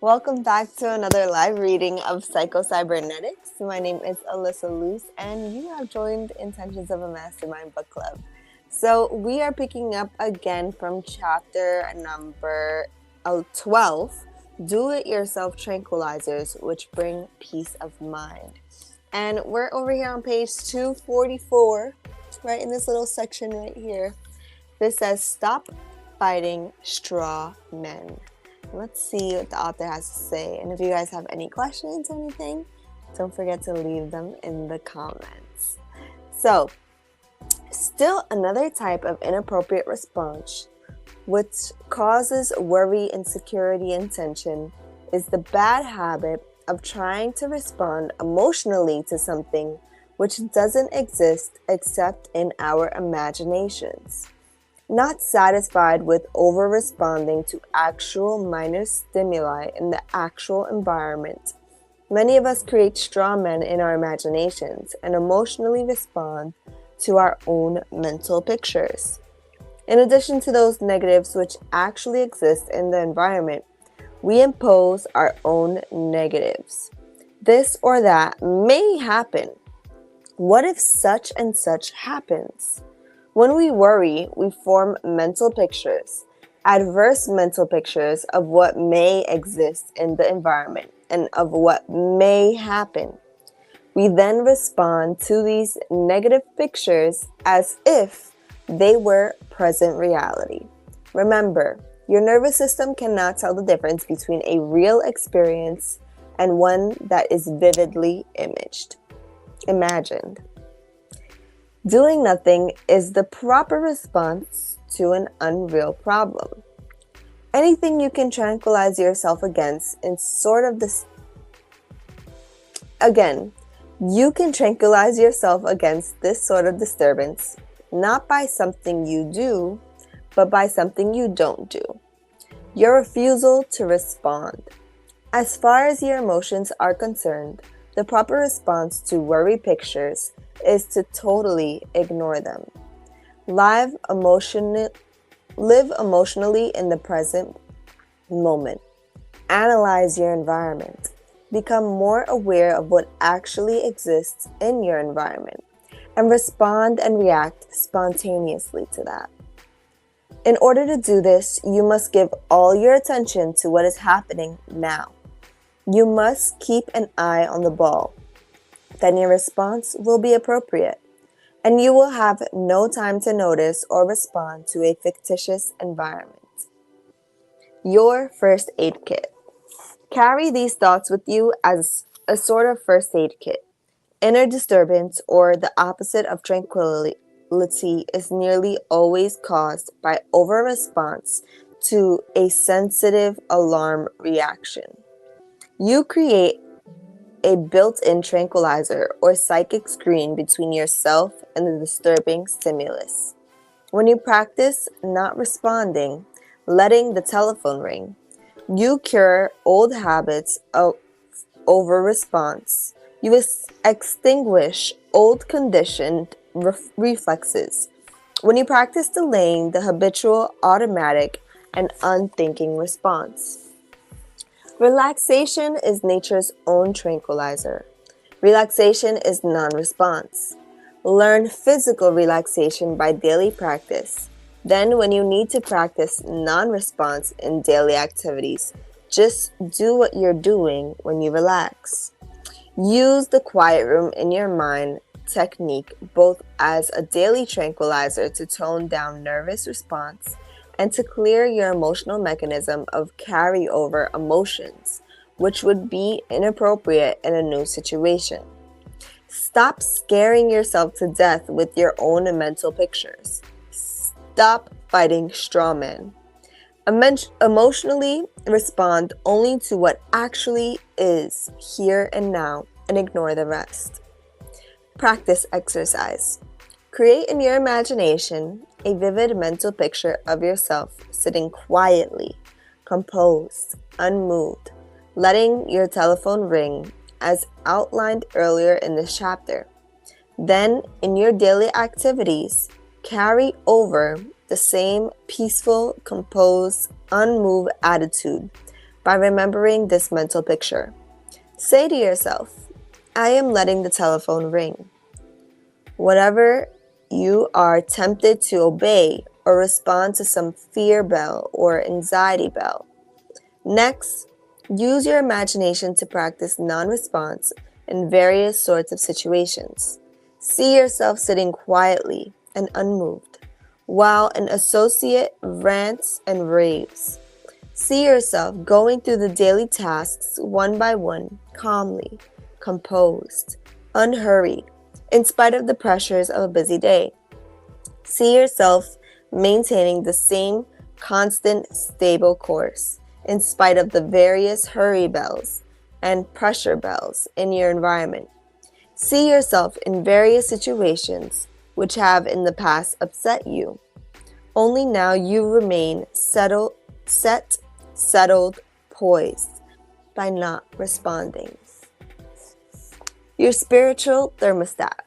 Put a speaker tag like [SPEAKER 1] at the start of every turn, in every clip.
[SPEAKER 1] Welcome back to another live reading of Psycho-Cybernetics. My name is Alyssa Luce, and you have joined Intentions of a Mastermind Book Club. So we are picking up again from chapter number 12, Do-It-Yourself Tranquilizers, which bring peace of mind. And we're over here on page 244, right in this little section right here. This says, Stop Fighting Straw Men. Let's see what the author has to say. And if you guys have any questions or anything, don't forget to leave them in the comments. So, still another type of inappropriate response which causes worry, insecurity, and tension is the bad habit of trying to respond emotionally to something which doesn't exist except in our imaginations. Not satisfied with over-responding to actual minor stimuli in the actual environment, many of us create straw men in our imaginations and emotionally respond to our own mental pictures. In addition to those negatives which actually exist in the environment, we impose our own negatives. This or that may happen. What if such and such happens? When we worry, we form mental pictures, adverse mental pictures of what may exist in the environment and of what may happen. We then respond to these negative pictures as if they were present reality. Remember, your nervous system cannot tell the difference between a real experience and one that is vividly imagined. Doing nothing is the proper response to an unreal problem. Anything you can tranquilize yourself against in sort of this. Again, you can tranquilize yourself against this sort of disturbance, not by something you do, but by something you don't do. Your refusal to respond. As far as your emotions are concerned, the proper response to worry pictures is to totally ignore them. Live emotionally in the present moment. Analyze your environment. Become more aware of what actually exists in your environment and respond and react spontaneously to that. In order to do this, you must give all your attention to what is happening now. You must keep an eye on the ball. Then your response will be appropriate, and you will have no time to notice or respond to a fictitious environment. Your first aid kit. Carry these thoughts with you as a sort of first aid kit. Inner disturbance, or the opposite of tranquility, is nearly always caused by over-response to a sensitive alarm reaction. You create a built-in tranquilizer or psychic screen between yourself and the disturbing stimulus. When you practice not responding, letting the telephone ring, you cure old habits of over-response. You extinguish old conditioned reflexes. When you practice delaying the habitual, automatic, and unthinking response. Relaxation is nature's own tranquilizer. Relaxation is non-response. Learn physical relaxation by daily practice. Then, when you need to practice non-response in daily activities, just do what you're doing when you relax. Use the quiet room in your mind technique both as a daily tranquilizer to tone down nervous response and to clear your emotional mechanism of carryover emotions, which would be inappropriate in a new situation. Stop scaring yourself to death with your own mental pictures. Stop fighting straw men. Emotionally respond only to what actually is here and now and ignore the rest. Practice exercise. Create in your imagination a vivid mental picture of yourself sitting quietly, composed, unmoved, letting your telephone ring as outlined earlier in this chapter. Then, in your daily activities, carry over the same peaceful, composed, unmoved attitude by remembering this mental picture. Say to yourself, I am letting the telephone ring. Whatever you are tempted to obey or respond to some fear bell or anxiety bell. Next, use your imagination to practice non-response in various sorts of situations. See yourself sitting quietly and unmoved while an associate rants and raves. See yourself going through the daily tasks one by one, calmly, composed, unhurried, in spite of the pressures of a busy day. See yourself maintaining the same constant, stable course, in spite of the various hurry bells and pressure bells in your environment. See yourself in various situations which have in the past upset you. Only now you remain settled, poised by not responding. Your spiritual thermostat.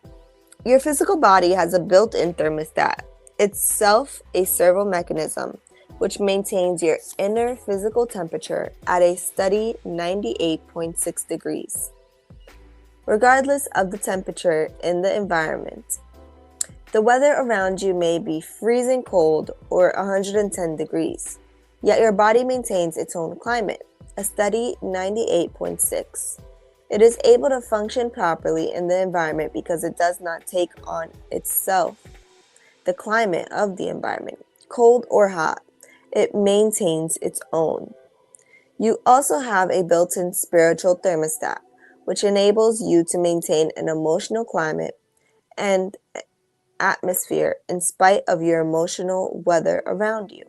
[SPEAKER 1] Your physical body has a built-in thermostat, itself a servo mechanism, which maintains your inner physical temperature at a steady 98.6 degrees, regardless of the temperature in the environment. The weather around you may be freezing cold or 110 degrees, yet your body maintains its own climate, a steady 98.6. It is able to function properly in the environment because it does not take on itself the climate of the environment, cold or hot. It maintains its own. You also have a built-in spiritual thermostat, which enables you to maintain an emotional climate and atmosphere in spite of your emotional weather around you.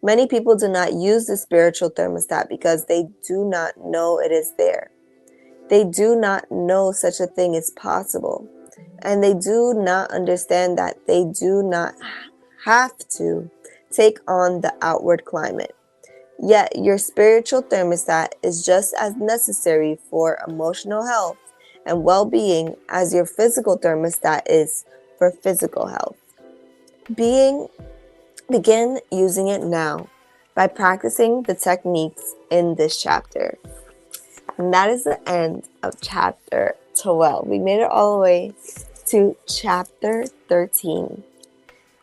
[SPEAKER 1] Many people do not use the spiritual thermostat because they do not know it is there. They do not know such a thing is possible, and they do not understand that they do not have to take on the outward climate. Yet your spiritual thermostat is just as necessary for emotional health and well-being as your physical thermostat is for physical health. Begin using it now by practicing the techniques in this chapter. And that is the end of chapter 12. We made it all the way to chapter 13.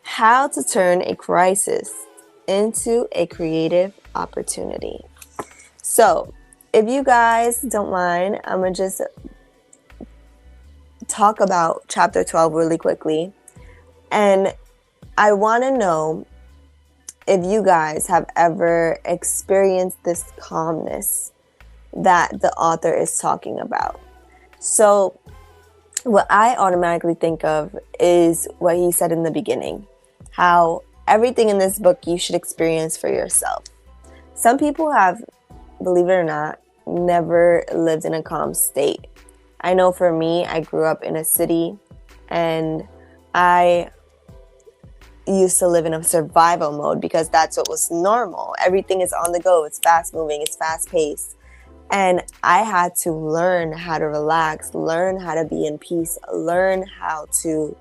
[SPEAKER 1] How to turn a crisis into a creative opportunity. So, if you guys don't mind, I'm going to just talk about chapter 12 really quickly. And I want to know if you guys have ever experienced this calmness that the author is talking about. So, what I automatically think of is what he said in the beginning, how everything in this book you should experience for yourself. Some people have, believe it or not, never lived in a calm state. I know for me, I grew up in a city and I used to live in a survival mode because that's what was normal. Everything is on the go. It's fast moving. It's fast paced. And I had to learn how to relax, learn how to be in peace, learn how to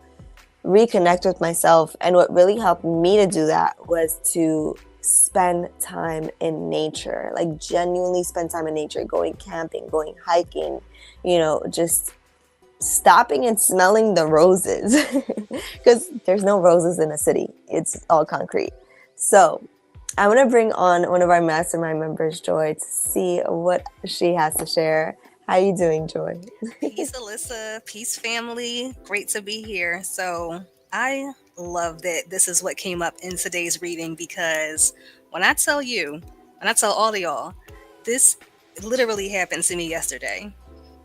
[SPEAKER 1] reconnect with myself. And what really helped me to do that was to spend time in nature, like genuinely spend time in nature, going camping, going hiking, just stopping and smelling the roses because there's no roses in a city. It's all concrete. So I want to bring on one of our mastermind members, Joy, to see what she has to share. How you doing, Joy?
[SPEAKER 2] Peace, Alyssa. Peace, family. Great to be here. So I love that this is what came up in today's reading because when I tell all of y'all, this literally happened to me yesterday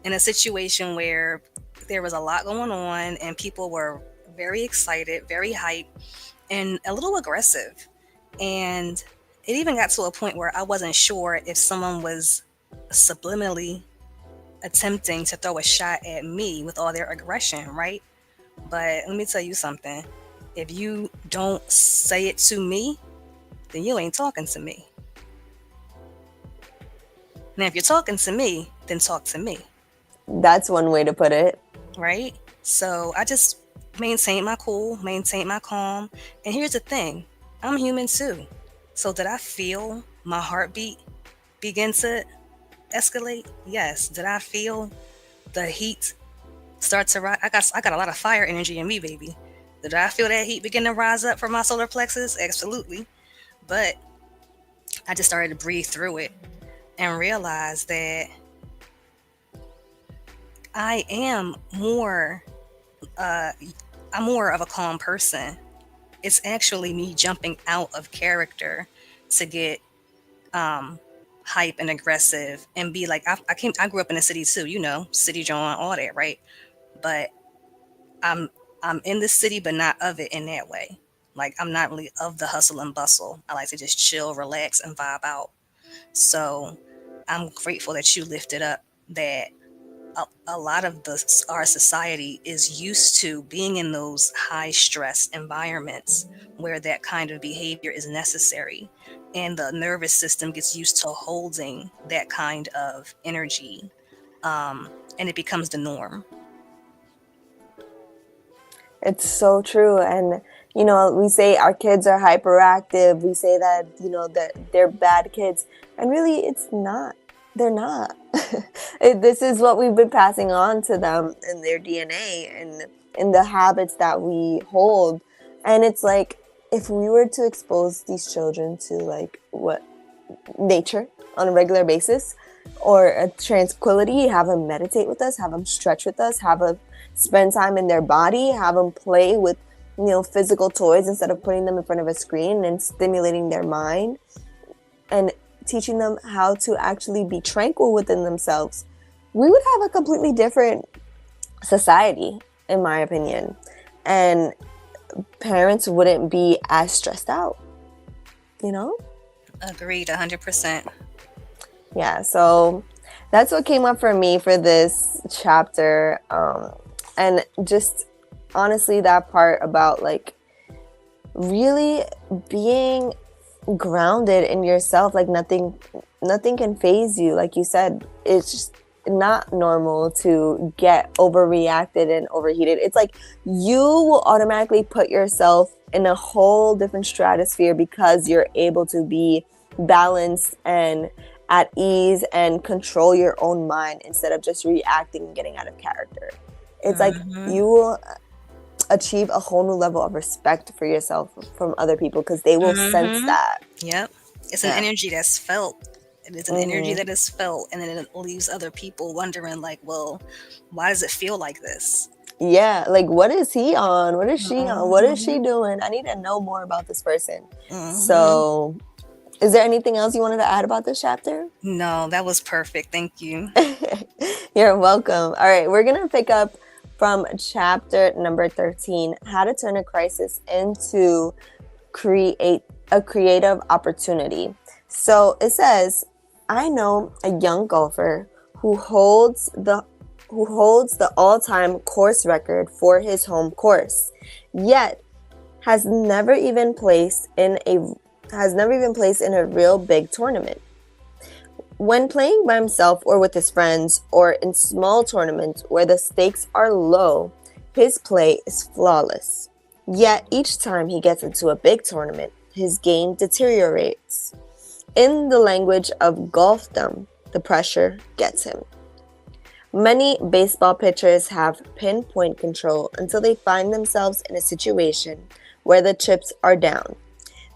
[SPEAKER 2] in a situation where there was a lot going on and people were very excited, very hyped, and a little aggressive. And it even got to a point where I wasn't sure if someone was subliminally attempting to throw a shot at me with all their aggression, right? But let me tell you something. If you don't say it to me, then you ain't talking to me. Now, if you're talking to me, then talk to me.
[SPEAKER 1] That's one way to put it.
[SPEAKER 2] Right? So I just maintained my cool, maintained my calm. And here's the thing. I'm human too. So did I feel my heartbeat begin to escalate? Yes. Did I feel the heat start to rise? I got a lot of fire energy in me, baby. Did I feel that heat begin to rise up from my solar plexus? Absolutely. But I just started to breathe through it and realize that I am more uh I'm more of a calm person. It's actually me jumping out of character to get um hype and aggressive and be like I grew up in the city too, city John, all that, right? But I'm I'm in the city but not of it in that way. Like I'm not really of the hustle and bustle. I like to just chill, relax and vibe out. So I'm grateful that you lifted up that a lot of our society is used to being in those high stress environments where that kind of behavior is necessary, and the nervous system gets used to holding that kind of energy, and it becomes the norm.
[SPEAKER 1] It's so true. And, we say our kids are hyperactive. We say that, that they're bad kids. And really, it's not. They're not. This is what we've been passing on to them in their DNA and in the habits that we hold. And it's like, if we were to expose these children to, like, what nature on a regular basis, or a tranquility, have them meditate with us, have them stretch with us, have them spend time in their body, have them play with physical toys instead of putting them in front of a screen and stimulating their mind and teaching them how to actually be tranquil within themselves, we would have a completely different society, in my opinion. And parents wouldn't be as stressed out, you know?
[SPEAKER 2] Agreed, 100%.
[SPEAKER 1] Yeah, so that's what came up for me for this chapter. And just honestly, that part about like really being grounded in yourself, like nothing can phase you. Like you said, it's just not normal to get overreacted and overheated. It's like you will automatically put yourself in a whole different stratosphere because you're able to be balanced and at ease and control your own mind instead of just reacting and getting out of character. It's like you will achieve a whole new level of respect for yourself from other people because they will sense that.
[SPEAKER 2] Yep. It's an energy that's felt. It is an energy that is felt, and then it leaves other people wondering, like, well, why does it feel like this?
[SPEAKER 1] Yeah, like what is he on? What is she on? What is she doing? I need to know more about this person. So, is there anything else you wanted to add about this chapter?
[SPEAKER 2] No, that was perfect. Thank you.
[SPEAKER 1] You're welcome. All right, we're going to pick up from chapter number 13, how to turn a crisis into create a creative opportunity. So it says, I know a young golfer who holds the all-time course record for his home course, yet has never even placed in a real big tournament. When playing by himself or with his friends or in small tournaments where the stakes are low, his play is flawless. Yet each time he gets into a big tournament, his game deteriorates. In the language of golfdom, the pressure gets him. Many baseball pitchers have pinpoint control until they find themselves in a situation where the chips are down.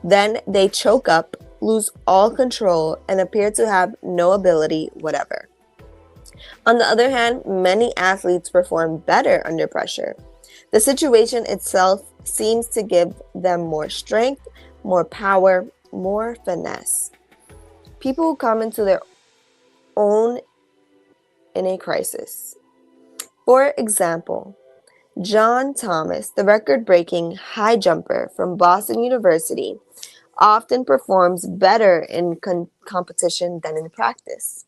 [SPEAKER 1] Then they choke up, lose all control, and appear to have no ability whatever. On the other hand, many athletes perform better under pressure. The situation itself seems to give them more strength, more power, more finesse. People come into their own in a crisis. For example, John Thomas, the record-breaking high jumper from Boston University, often performs better in competition than in practice.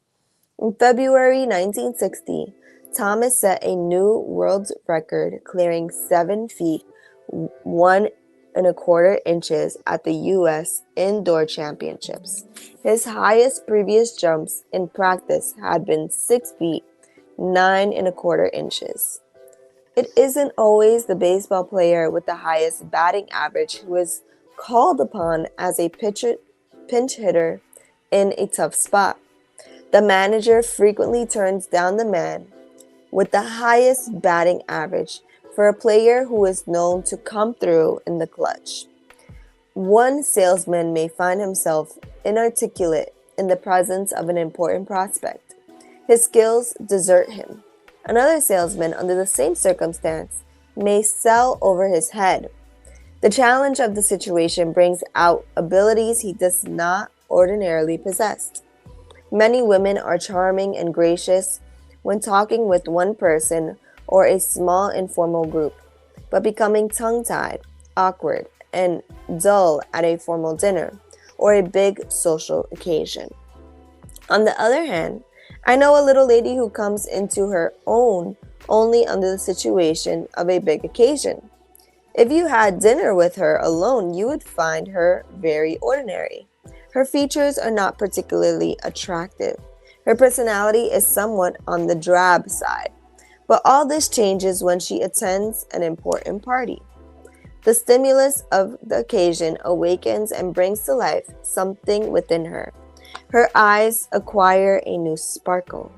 [SPEAKER 1] In February 1960, Thomas set a new world record, clearing 7 feet 1 1/4 inches at the U.S. Indoor Championships. His highest previous jumps in practice had been 6 feet 9 1/4 inches. It isn't always the baseball player with the highest batting average who is called upon as a pinch hitter in a tough spot. The manager frequently turns down the man with the highest batting average for a player who is known to come through in the clutch. One salesman may find himself inarticulate in the presence of an important prospect. His skills desert him. Another salesman, under the same circumstance, may sell over his head. The challenge of the situation brings out abilities he does not ordinarily possess. Many women are charming and gracious when talking with one person or a small informal group, but becoming tongue-tied, awkward, and dull at a formal dinner or a big social occasion. On the other hand, I know a little lady who comes into her own only under the situation of a big occasion. If you had dinner with her alone, you would find her very ordinary. Her features are not particularly attractive. Her personality is somewhat on the drab side. But all this changes when she attends an important party. The stimulus of the occasion awakens and brings to life something within her. Her eyes acquire a new sparkle.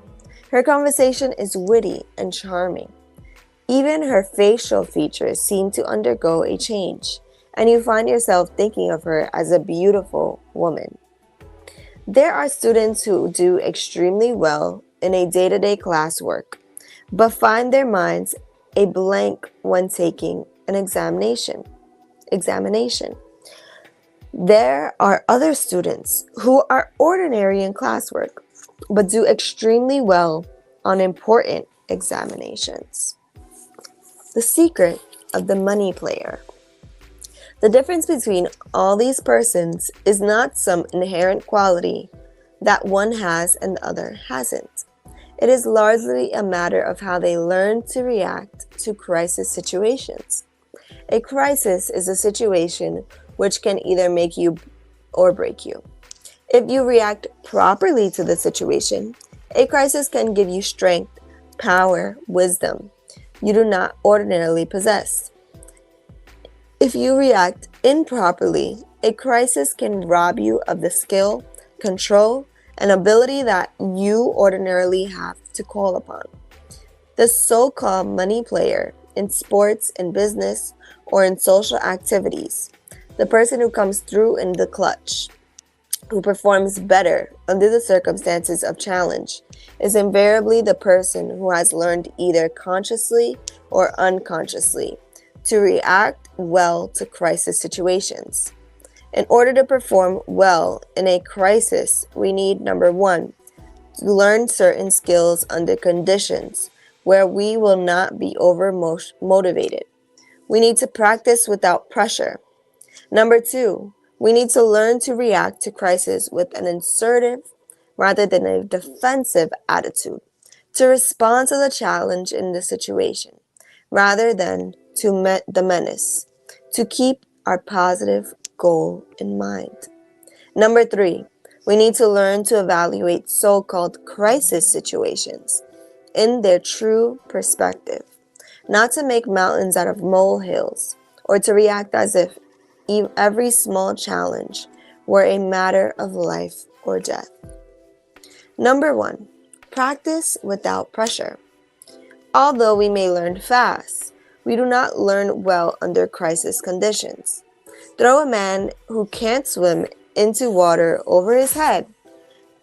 [SPEAKER 1] Her conversation is witty and charming. Even her facial features seem to undergo a change, and you find yourself thinking of her as a beautiful woman. There are students who do extremely well in a day-to-day classwork, but find their minds a blank when taking an examination. There are other students who are ordinary in classwork, but do extremely well on important examinations. The secret of the money player. The difference between all these persons is not some inherent quality that one has and the other hasn't. It is largely a matter of how they learn to react to crisis situations. A crisis is a situation which can either make you or break you. If you react properly to the situation, a crisis can give you strength, power, wisdom you do not ordinarily possess. If you react improperly, a crisis can rob you of the skill, control, and ability that you ordinarily have to call upon. The so-called money player in sports, in business, or in social activities, the person who comes through in the clutch, who performs better under the circumstances of challenge, is invariably the person who has learned either consciously or unconsciously to react well to crisis situations. In order to perform well in a crisis, we need, number one, to learn certain skills under conditions where we will not be over-motivated. We need to practice without pressure. Number two, we need to learn to react to crisis with an assertive rather than a defensive attitude, to respond to the challenge in the situation rather than to the menace, to keep our positive goal in mind. Number three, we need to learn to evaluate so-called crisis situations in their true perspective, not to make mountains out of molehills or to react as if every small challenge were a matter of life or death. Number one, practice without pressure. Although we may learn fast, we do not learn well under crisis conditions. Throw a man who can't swim into water over his head,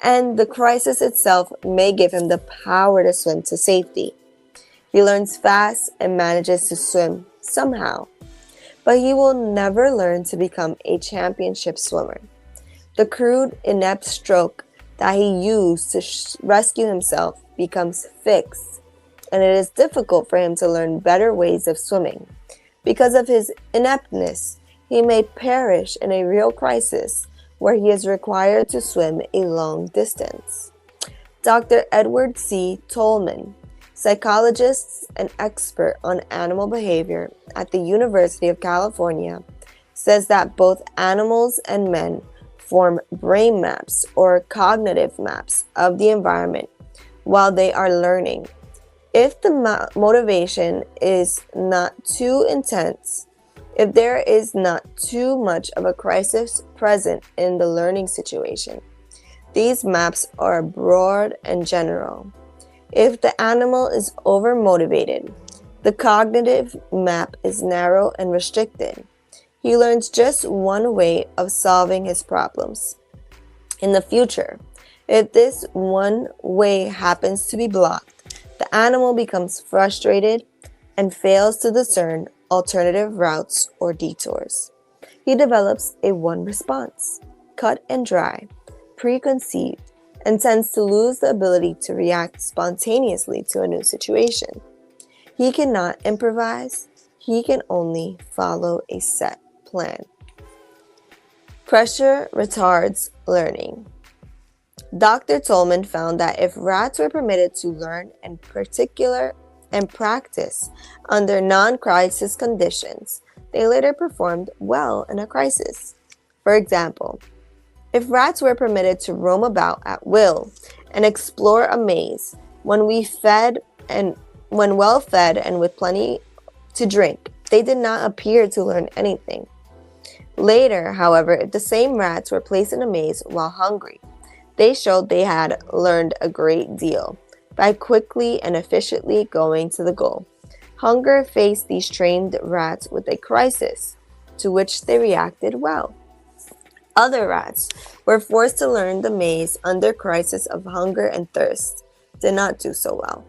[SPEAKER 1] and the crisis itself may give him the power to swim to safety. He learns fast and manages to swim somehow, but he will never learn to become a championship swimmer. The crude, inept stroke that he used to rescue himself becomes fixed, and it is difficult for him to learn better ways of swimming. Because of his ineptness, he may perish in a real crisis where he is required to swim a long distance. Dr. Edward C. Tolman, psychologist and expert on animal behavior at the University of California, says that both animals and men form brain maps or cognitive maps of the environment while they are learning. If the motivation is not too intense, if there is not too much of a crisis present in the learning situation, These maps are broad and general. If the animal is overmotivated, the cognitive map is narrow and restricted. He learns just one way of solving his problems. In the future, if this one way happens to be blocked, the animal becomes frustrated and fails to discern alternative routes or detours. He develops a one response, cut and dry, preconceived, and tends to lose the ability to react spontaneously to a new situation. He cannot improvise, he can only follow a set plan. Pressure retards learning. Dr. Tolman found that if rats were permitted to learn and practice under non-crisis conditions, they later performed well in a crisis. For example, if rats were permitted to roam about at will and explore a maze when well fed and with plenty to drink, they did not appear to learn anything. Later, however, if the same rats were placed in a maze while hungry, they showed they had learned a great deal by quickly and efficiently going to the goal. Hunger faced these trained rats with a crisis, to which they reacted well. Other rats were forced to learn the maze under crisis of hunger and thirst, did not do so well.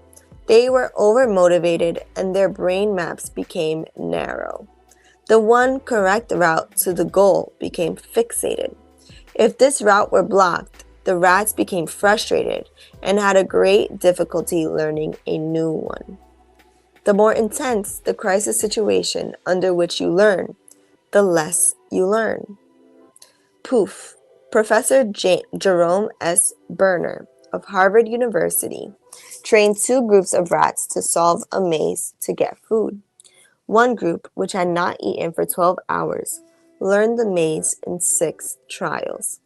[SPEAKER 1] They were overmotivated and their brain maps became narrow. The one correct route to the goal became fixated. If this route were blocked, the rats became frustrated and had a great difficulty learning a new one. The more intense the crisis situation under which you learn, the less you learn. Poof. Professor Jerome S. Berner of Harvard University trained two groups of rats to solve a maze to get food. One group, which had not eaten for 12 hours, learned the maze in 6 trials.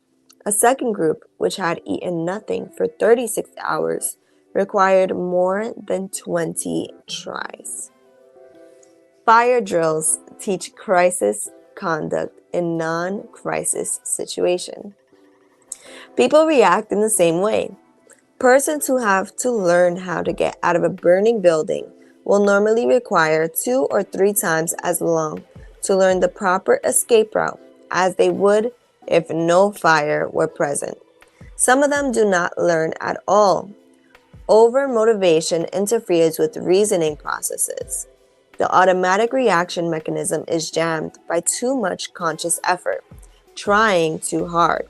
[SPEAKER 1] A second group, which had eaten nothing for 36 hours, required more than 20 tries. Fire drills teach crisis conduct in non-crisis situation. People react in the same way. Persons who have to learn how to get out of a burning building will normally require 2 or 3 times as long to learn the proper escape route as they would if no fire were present. Some of them do not learn at all. Overmotivation interferes with reasoning processes. The automatic reaction mechanism is jammed by too much conscious effort, trying too hard.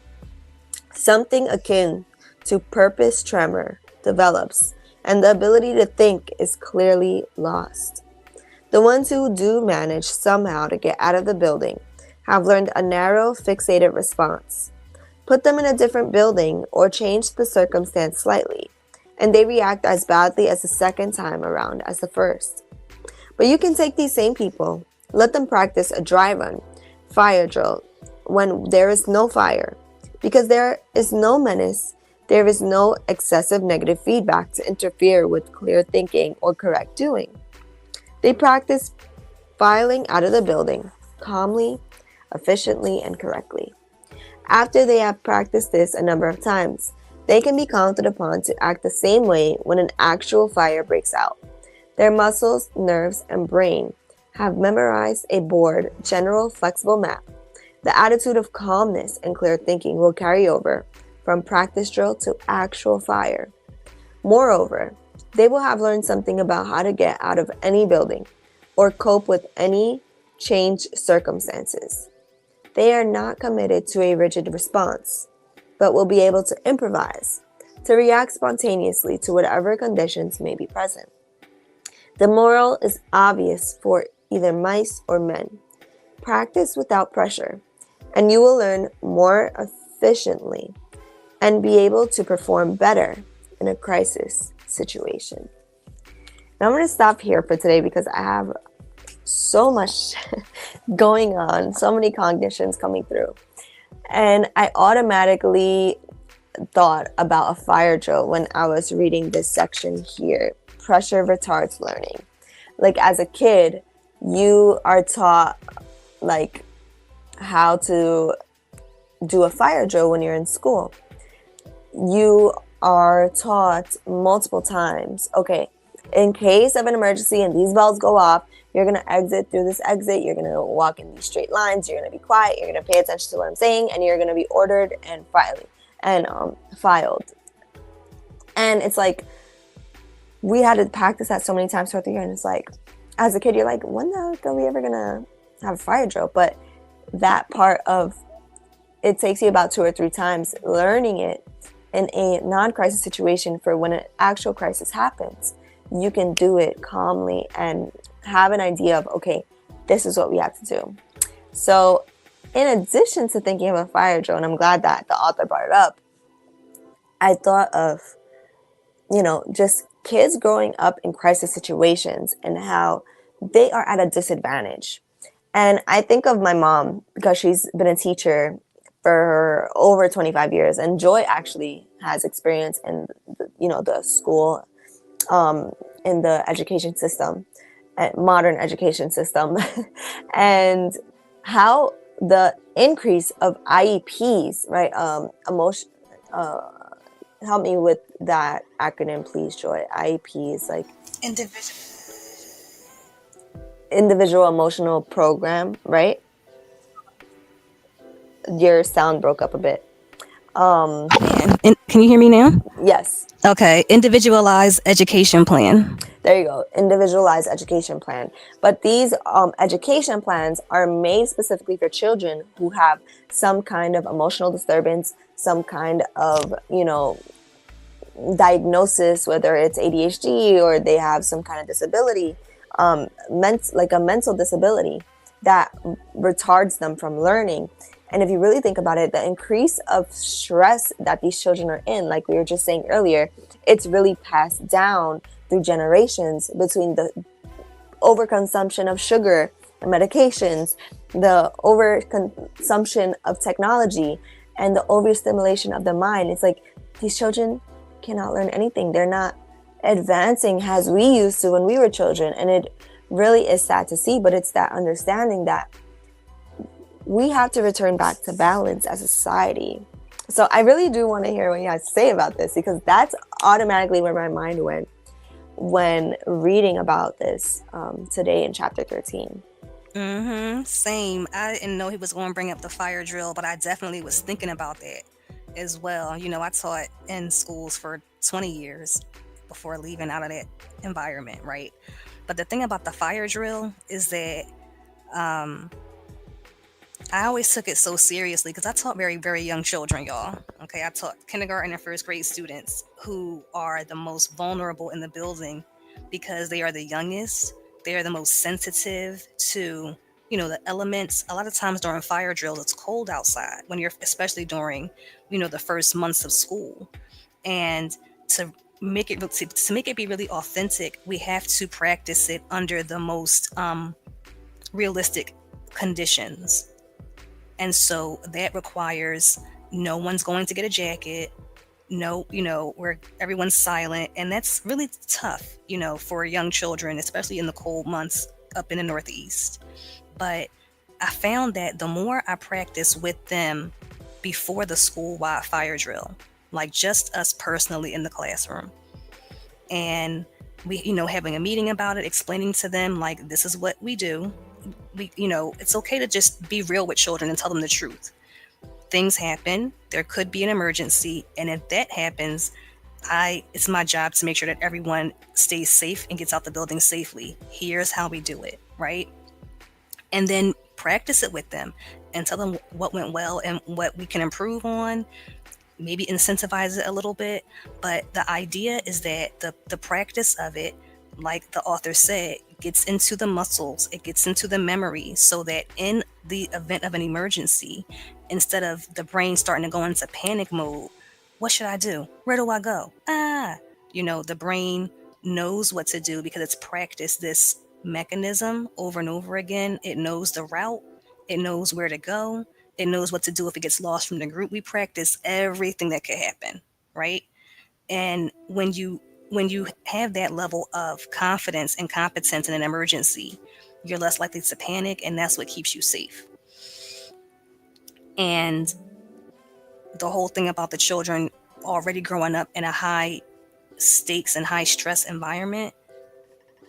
[SPEAKER 1] Something akin to purpose tremor develops, and the ability to think is clearly lost. The ones who do manage somehow to get out of the building have learned a narrow, fixated response. Put them in a different building or change the circumstance slightly, and they react as badly as the second time around as the first. But you can take these same people, let them practice a dry run, fire drill, when there is no fire, because there is no menace. There is no excessive negative feedback to interfere with clear thinking or correct doing. They practice filing out of the building calmly, efficiently, and correctly. After they have practiced this a number of times, they can be counted upon to act the same way when an actual fire breaks out. Their muscles, nerves, and brain have memorized a bored, general, flexible map. The attitude of calmness and clear thinking will carry over from practice drill to actual fire. Moreover, they will have learned something about how to get out of any building or cope with any changed circumstances. They are not committed to a rigid response, but will be able to improvise, to react spontaneously to whatever conditions may be present. The moral is obvious for either mice or men. Practice without pressure, and you will learn more efficiently and be able to perform better in a crisis situation. Now I'm going to stop here for today because I have so much going on, so many cognitions coming through. And I automatically thought about a fire drill when I was reading this section here, pressure retards learning. Like as a kid, you are taught like how to do a fire drill when you're in school. you are taught multiple times, okay, in case of an emergency and these bells go off, you're going to exit through this exit, you're going to walk in these straight lines, you're going to be quiet, you're going to pay attention to what I'm saying, and you're going to be ordered and filed. And it's like, we had to practice that so many times throughout the year, and it's like, as a kid, you're like, when the heck are we ever going to have a fire drill? But that part of it takes you about 2 or 3 times learning it in a non-crisis situation for when an actual crisis happens. You can do it calmly and have an idea of, okay, this is what we have to do. So in addition to thinking of a fire drill, and I'm glad that the author brought it up, I thought of, just kids growing up in crisis situations and how they are at a disadvantage. And I think of my mom because she's been a teacher for over 25 years, and Joy actually has experience in the school, in the education system, modern education system, and how the increase of IEPs, right? Emotion. Help me with that acronym, please, Joy. IEP is like individual emotional program, right? Your sound broke up a bit.
[SPEAKER 2] Can you hear me now?
[SPEAKER 1] Yes.
[SPEAKER 2] Okay, individualized education plan.
[SPEAKER 1] There you go, individualized education plan. But these education plans are made specifically for children who have some kind of emotional disturbance, some kind of, diagnosis, whether it's ADHD or they have some kind of disability, like a mental disability that retards them from learning. And if you really think about it, the increase of stress that these children are in, like we were just saying earlier, it's really passed down through generations between the overconsumption of sugar and medications, the overconsumption of technology, and the overstimulation of the mind. It's like these children cannot learn anything. They're not advancing as we used to when we were children. And it really is sad to see, but it's that understanding that we have to return back to balance as a society. So I really do want to hear what you have to say about this, because that's automatically where my mind went when reading about this today in chapter 13.
[SPEAKER 2] Same. I didn't know he was going to bring up the fire drill, but I definitely was thinking about that as well. I taught in schools for 20 years before leaving out of that environment, right? But the thing about the fire drill is that I always took it so seriously because I taught very, very young children, y'all. Okay, I taught kindergarten and first grade students who are the most vulnerable in the building because they are the youngest. They are the most sensitive to, the elements. A lot of times during fire drills, it's cold outside especially during, the first months of school. And to make it be really authentic, we have to practice it under the most realistic conditions. And so that requires no one's going to get a jacket, where everyone's silent. And that's really tough, for young children, especially in the cold months up in the Northeast. But I found that the more I practice with them before the school-wide fire drill, like just us personally in the classroom, and we, having a meeting about it, explaining to them, like, this is what we do. It's okay to just be real with children and tell them the truth. Things happen. There could be an emergency. And if that happens, it's my job to make sure that everyone stays safe and gets out the building safely. Here's how we do it, right? And then practice it with them and tell them what went well and what we can improve on. Maybe incentivize it a little bit. But the idea is that the practice of it, like the author said, gets into the muscles, it gets into the memory, so that in the event of an emergency, instead of the brain starting to go into panic mode, what should I do? Where do I go? The brain knows what to do because it's practiced this mechanism over and over again. It knows the route, it knows where to go, it knows what to do if it gets lost from the group. We practice everything that could happen, right? And when you have that level of confidence and competence in an emergency, you're less likely to panic, and that's what keeps you safe. And the whole thing about the children already growing up in a high stakes and high stress environment,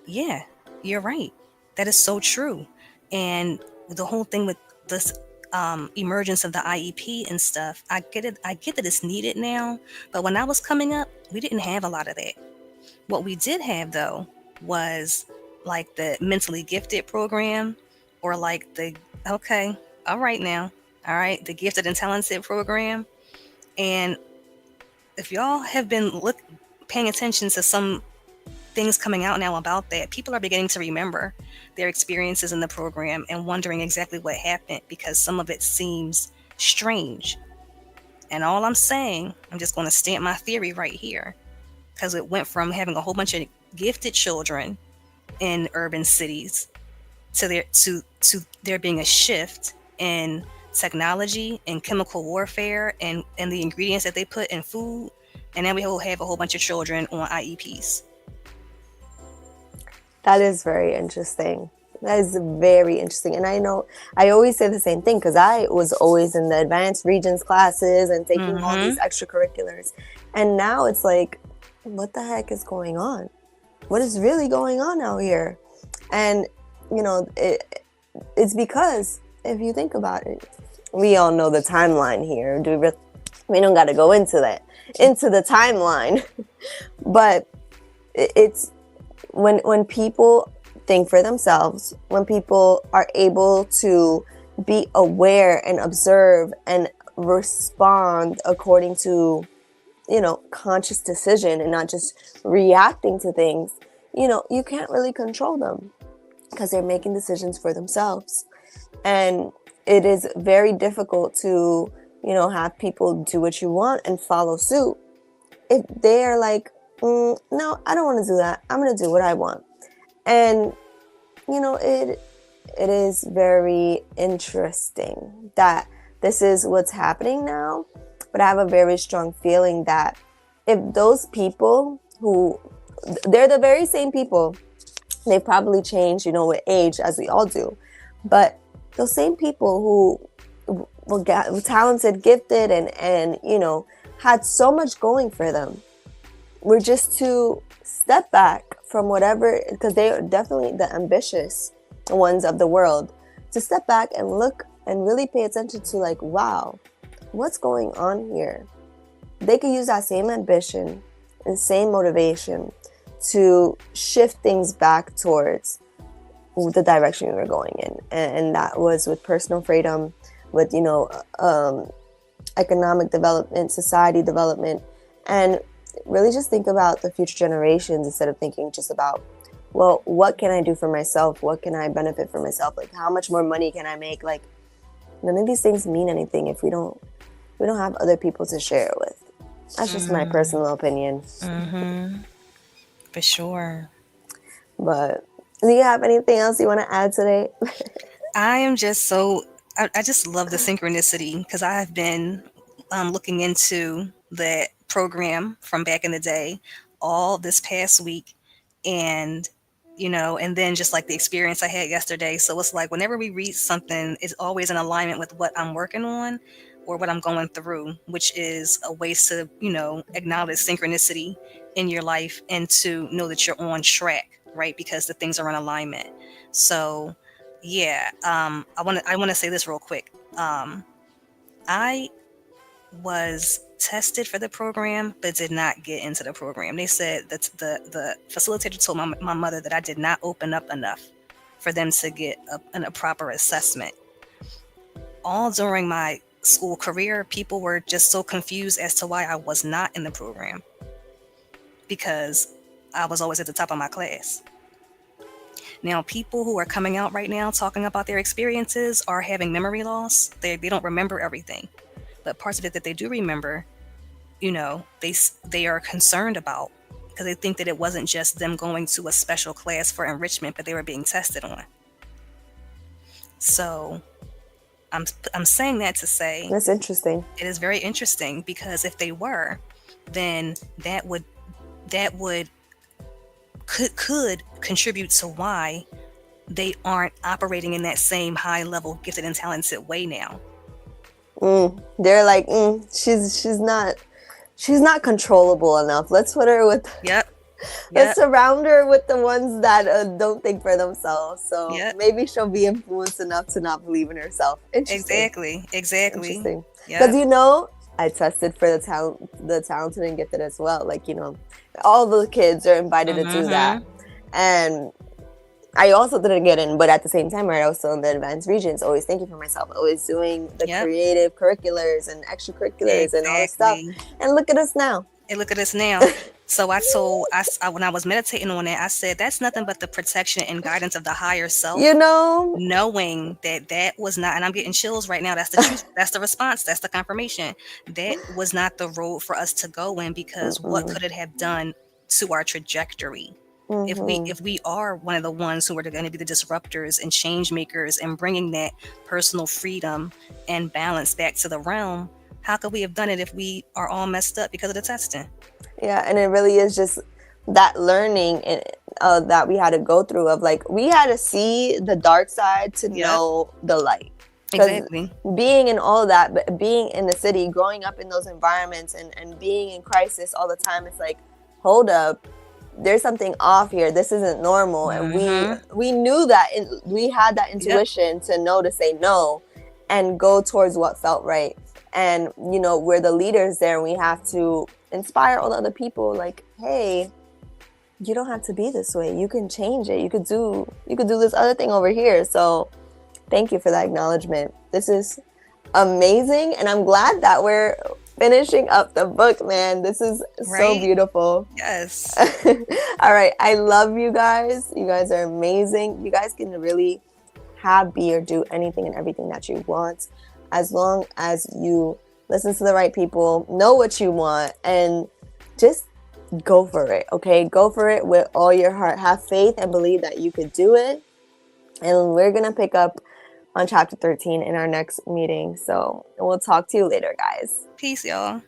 [SPEAKER 2] yeah, you're right. That is so true. And the whole thing with this emergence of the IEP and stuff, I get it. I get that it's needed now. But when I was coming up, we didn't have a lot of that. What we did have, though, was like the mentally gifted program, or like okay, all right now, all right, the gifted and talented program. And if y'all have been paying attention to some things coming out now about that, people are beginning to remember their experiences in the program and wondering exactly what happened, because some of it seems strange. And all I'm saying, I'm just going to stamp my theory right here, because it went from having a whole bunch of gifted children in urban cities to there being a shift in technology and chemical warfare and the ingredients that they put in food, and now we will have a whole bunch of children on IEPs.
[SPEAKER 1] That is very interesting. That is very interesting. And I know I always say the same thing because I was always in the advanced regions classes and taking all these extracurriculars. And now it's like, what the heck is going on? What is really going on out here? And, you know, it's because if you think about it, we all know the timeline here. We don't got to go into the timeline. But it's when people think for themselves, when people are able to be aware and observe and respond according to, you know, conscious decision and not just reacting to things, you know, you can't really control them because they're making decisions for themselves. And it is very difficult to, you know, have people do what you want and follow suit if they're like, no, I don't want to do that. I'm going to do what I want. And, you know, it is very interesting that this is what's happening now. But I have a very strong feeling that if those people they're the very same people, they probably change, you know, with age, as we all do. But those same people who were talented, gifted, and you know, had so much going for them, were just to step back from whatever, because they are definitely the ambitious ones of the world, to step back and look and really pay attention to, like, wow, what's going on here? They could use that same ambition and same motivation to shift things back towards the direction we were going in. And that was with personal freedom, with, you know, economic development, society development, and really just think about the future generations instead of thinking just about, well, what can I do for myself? What can I benefit for myself? Like, how much more money can I make? Like, none of these things mean anything if we don't have other people to share it with. That's just my personal opinion.
[SPEAKER 2] For sure.
[SPEAKER 1] But do you have anything else you want to add today?
[SPEAKER 2] I am just I just love the synchronicity, because I have been looking into that program from back in the day all this past week, and you know, and then just like the experience I had yesterday. So it's like whenever we read something, it's always in alignment with what I'm working on or what I'm going through, which is a way to, you know, acknowledge synchronicity in your life and to know that you're on track, right? Because the things are in alignment. So yeah, I want to say this real quick. I was tested for the program, but did not get into the program. They said that the facilitator told my mother that I did not open up enough for them to get a proper assessment. All during my school career, people were just so confused as to why I was not in the program, because I was always at the top of my class. Now, people who are coming out right now talking about their experiences are having memory loss. They don't remember everything. But parts of it that they do remember, you know, they are concerned about, because they think that it wasn't just them going to a special class for enrichment, but they were being tested on. So I'm saying that to say
[SPEAKER 1] That's interesting.
[SPEAKER 2] it is very interesting, because if they were, then that could contribute to why they aren't operating in that same high level gifted and talented way now.
[SPEAKER 1] They're like, she's not she's not controllable enough. Let's put her with
[SPEAKER 2] Yep.
[SPEAKER 1] let's
[SPEAKER 2] Yep.
[SPEAKER 1] surround her with the ones that don't think for themselves. So
[SPEAKER 2] Yep.
[SPEAKER 1] maybe she'll be influenced enough to not believe in herself. Interesting.
[SPEAKER 2] Exactly.
[SPEAKER 1] Interesting. Because
[SPEAKER 2] Yep.
[SPEAKER 1] I tested for the talented and gifted as well. Like, all the kids are invited to do that.
[SPEAKER 2] Mm-hmm.
[SPEAKER 1] And I also didn't get in, but at the same time, right, I was still in the advanced regions, always thinking for myself, always doing the
[SPEAKER 2] Yep.
[SPEAKER 1] creative curriculars and extracurriculars and all this stuff.
[SPEAKER 2] Exactly.
[SPEAKER 1] And look at us now.
[SPEAKER 2] And look at us now. So I told when I was meditating on it, I said that's nothing but the protection and guidance of the higher self,
[SPEAKER 1] You know,
[SPEAKER 2] knowing that that was not, and I'm getting chills right now. That's the truth. That's the response. That's the confirmation. That was not the road for us to go in, because what
[SPEAKER 1] mm-mm,
[SPEAKER 2] could it have done to our trajectory?
[SPEAKER 1] mm-hmm.
[SPEAKER 2] If we are one of the ones who are going to be the disruptors and change makers and bringing that personal freedom and balance back to the realm, how could we have done it if we are all messed up because of the testing?
[SPEAKER 1] Yeah, and it really is just that learning that we had to go through of like, we had to see the dark side to
[SPEAKER 2] Yep.
[SPEAKER 1] know the light. Because
[SPEAKER 2] Exactly.
[SPEAKER 1] being in all of that, but being in the city, growing up in those environments and being in crisis all the time, it's like, hold up, there's something off here. This isn't normal. And
[SPEAKER 2] Mm-hmm.
[SPEAKER 1] we knew that, we had that
[SPEAKER 2] Yep.
[SPEAKER 1] intuition to know to say no and go towards what felt right. And, we're the leaders there, and we have to inspire all the other people like, hey, you don't have to be this way. You can change it. You could do this other thing over here. So thank you for that acknowledgement. This is amazing, and I'm glad that we're finishing up the book, man. This is so
[SPEAKER 2] Right?
[SPEAKER 1] beautiful.
[SPEAKER 2] Yes.
[SPEAKER 1] All right, I love you guys. You guys are amazing. You guys can really be or do anything and everything that you want, as long as you listen to the right people, know what you want, and just go for it. Okay, go for it with all your heart. Have faith and believe that you could do it. And we're gonna pick up on chapter 13 in our next meeting. So we'll talk to you later, guys.
[SPEAKER 2] Peace, y'all.